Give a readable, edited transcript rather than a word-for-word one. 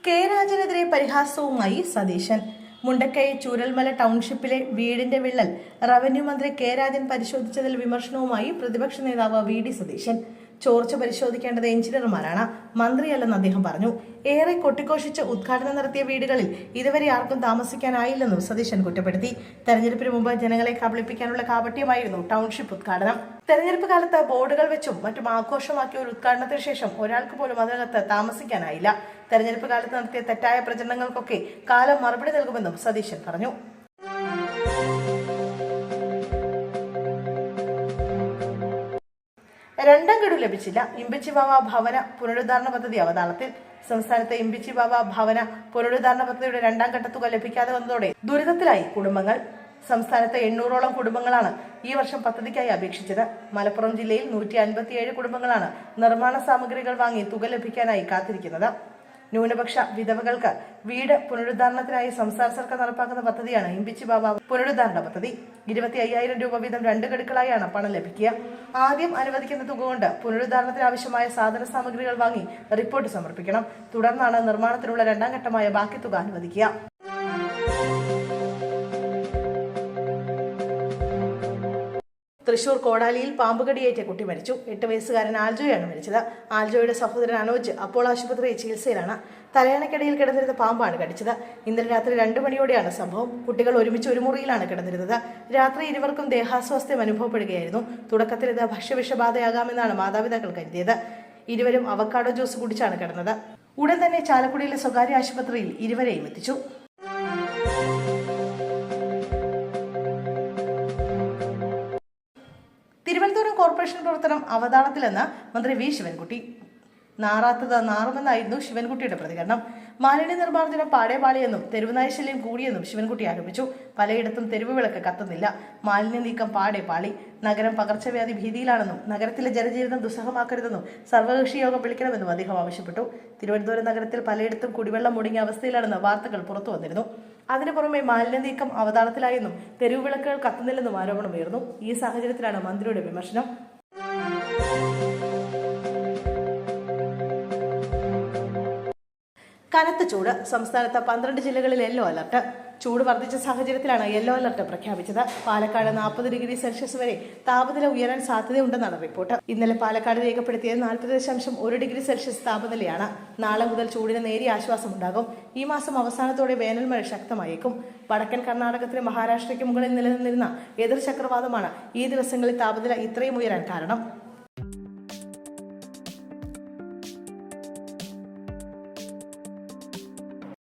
K രാജനെതിരെ പരിഹാസവുമായി Satheesan. Mundakkai Chooralmala ടൗൺഷിപ്പിലെ വീടിന്റെ വിള്ളൽ revenue മന്ത്രി കെ രാജൻ പരിശോധിച്ചതിൽ വിമർശനവുമായി പ്രതിപക്ഷ നേതാവ് വി ഡി സതീശൻ. ചോർച്ച പരിശോധിക്കേണ്ടത് എഞ്ചിനീയർമാരാണ്, മന്ത്രിയല്ലെന്ന് അദ്ദേഹം പറഞ്ഞു. ഏറെ കൊട്ടിഘോഷിച്ച് ഉദ്ഘാടനം നടത്തിയ വീടുകളിൽ ഇതുവരെ ആർക്കും താമസിക്കാനായില്ലെന്നും സതീശൻ കുറ്റപ്പെടുത്തി. തെരഞ്ഞെടുപ്പിന് മുമ്പ് ജനങ്ങളെ കബളിപ്പിക്കാനുള്ള കാപട്യമായിരുന്നു ടൗൺഷിപ്പ് ഉദ്ഘാടനം. തെരഞ്ഞെടുപ്പ് കാലത്ത് ബോർഡുകൾ വെച്ചും മറ്റും ആഘോഷമാക്കിയ ഒരു ഉദ്ഘാടനത്തിന് ശേഷം ഒരാൾക്ക് പോലും അതിനകത്ത് താമസിക്കാനായില്ല. തെരഞ്ഞെടുപ്പ് കാലത്ത് നടത്തിയ തെറ്റായ പ്രചരണങ്ങൾക്കൊക്കെ കാലം മറുപടി നൽകുമെന്നും സതീശൻ പറഞ്ഞു. രണ്ടാം ഗഡു ലഭിച്ചില്ല. ഇമ്പിച്ചി ബാവ ഭവന പുനരുദ്ധാരണ പദ്ധതി അവതാളത്തിൽ. സംസ്ഥാനത്ത് ഇമ്പിച്ചി ബാവ ഭവന പുനരുദ്ധാരണ പദ്ധതിയുടെ രണ്ടാം ഘട്ട തുക ലഭിക്കാതെ വന്നതോടെ ദുരിതത്തിലായി കുടുംബങ്ങൾ. സംസ്ഥാനത്ത് 800ഓളം കുടുംബങ്ങളാണ് ഈ വർഷം പദ്ധതിക്കായി അപേക്ഷിച്ചത്. മലപ്പുറം ജില്ലയിൽ 157 കുടുംബങ്ങളാണ് നിർമ്മാണ സാമഗ്രികൾ വാങ്ങി തുക ലഭിക്കാനായി കാത്തിരിക്കുന്നത്. ന്യൂനപക്ഷ വിധവകൾക്ക് വീട് പുനരുദ്ധാരണത്തിനായി സംസ്ഥാന സർക്കാർ നടപ്പാക്കുന്ന പദ്ധതിയാണ് ഇമ്പിച്ചി ബാബ പുനരുദ്ധാരണ പദ്ധതി. 25,000 രൂപ വീതം 2 ഗഡുക്കളായാണ് പണം ലഭിക്കുക. ആദ്യം അനുവദിക്കുന്ന തുക കൊണ്ട് പുനരുദ്ധാരണത്തിന് ആവശ്യമായ സാധന സാമഗ്രികൾ വാങ്ങി റിപ്പോർട്ട് സമർപ്പിക്കണം. തുടർന്നാണ് നിർമ്മാണത്തിനുള്ള രണ്ടാം ഘട്ടമായ ബാക്കി തുക അനുവദിക്കുക. തൃശൂർ കോടാലിയിൽ പാമ്പുകടിയേറ്റ കുട്ടി മരിച്ചു. 8 വയസ്സുകാരൻ ആൽജോയാണ് മരിച്ചത്. ആൽജോയുടെ സഹോദരൻ അനോജ് അപ്പോൾ ആശുപത്രിയിൽ ചികിത്സയിലാണ്. തലയണക്കിടയിൽ കിടന്നിരുന്ന പാമ്പാണ് കടിച്ചത്. ഇന്നലെ രാത്രി 2 മണിയോടെയാണ് സംഭവം. കുട്ടികൾ ഒരുമിച്ച് ഒരു മുറിയിലാണ് കിടന്നിരുന്നത്. രാത്രി ഇരുവർക്കും ദേഹാസ്വാസ്ഥ്യം അനുഭവപ്പെടുകയായിരുന്നു. തുടക്കത്തിൽ ഇത് ഭക്ഷ്യവിഷബാധയാകാമെന്നാണ് മാതാപിതാക്കൾ കരുതിയത്. ഇരുവരും അവക്കാഡോ ജ്യൂസ് കുടിച്ചാണ് കിടന്നത്. ഉടൻ തന്നെ ചാലക്കുടിയിലെ സ്വകാര്യ ആശുപത്രിയിൽ ഇരുവരെയും എത്തിച്ചു. തിരുവനന്തപുരം കോർപ്പറേഷൻ പ്രവർത്തനം അവതാളത്തിലെന്ന് മന്ത്രി വി ശിവൻകുട്ടി. നാറാത്തത് നാറുമെന്നായിരുന്നു ശിവൻകുട്ടിയുടെ പ്രതികരണം. മാലിന്യ നിർമ്മാർജ്ജനം പാടേപാളിയെന്നും തെരുവുനായ ശല്യം കൂടിയെന്നും ശിവൻകുട്ടി ആരോപിച്ചു. പലയിടത്തും തെരുവ് വിളക്ക് കത്തുന്നില്ല, മാലിന്യ നീക്കം പാടേപാളി. നഗരം പകർച്ചവ്യാധി ഭീതിയിലാണെന്നും നഗരത്തിലെ ജനജീവിതം ദുസ്സഹമാക്കരുതെന്നും സർവകക്ഷി യോഗം വിളിക്കണമെന്നും അദ്ദേഹം ആവശ്യപ്പെട്ടു. തിരുവനന്തപുരം നഗരത്തിൽ പലയിടത്തും കുടിവെള്ളം മുടങ്ങിയ അവസ്ഥയിലാണെന്ന് വാർത്തകൾ പുറത്തു വന്നിരുന്നു. അതിനു പുറമെ മാലിന്യ നീക്കം അവതാളത്തിലായെന്നും തെരുവ് വിളക്കുകൾ കത്തുന്നില്ലെന്നും ആരോപണമുയർന്നു. ഈ സാഹചര്യത്തിലാണ് മന്ത്രിയുടെ വിമർശനം. കനത്ത ചൂട്. സംസ്ഥാനത്ത് 12 ജില്ലകളിൽ യെല്ലോ അലർട്ട്. ചൂട് വർദ്ധിച്ച സാഹചര്യത്തിലാണ് യെല്ലോ അലർട്ട് പ്രഖ്യാപിച്ചത്. പാലക്കാട് 40 ഡിഗ്രി സെൽഷ്യസ് വരെ താപനില ഉയരാൻ സാധ്യതയുണ്ടെന്നാണ് റിപ്പോർട്ട്. ഇന്നലെ പാലക്കാട് രേഖപ്പെടുത്തിയത് 40.1 ഡിഗ്രി സെൽഷ്യസ് താപനിലയാണ്. നാളെ മുതൽ ചൂടിന് നേരിയ ആശ്വാസമുണ്ടാകും. ഈ മാസം അവസാനത്തോടെ വേനൽമഴ ശക്തമായേക്കും. വടക്കൻ കർണാടകത്തിലെ മഹാരാഷ്ട്രയ്ക്ക് മുകളിൽ നിലനിന്നിരുന്ന എതിർ ചക്രവാതമാണ് ഈ ദിവസങ്ങളിൽ താപനില ഇത്രയും ഉയരാൻ കാരണം.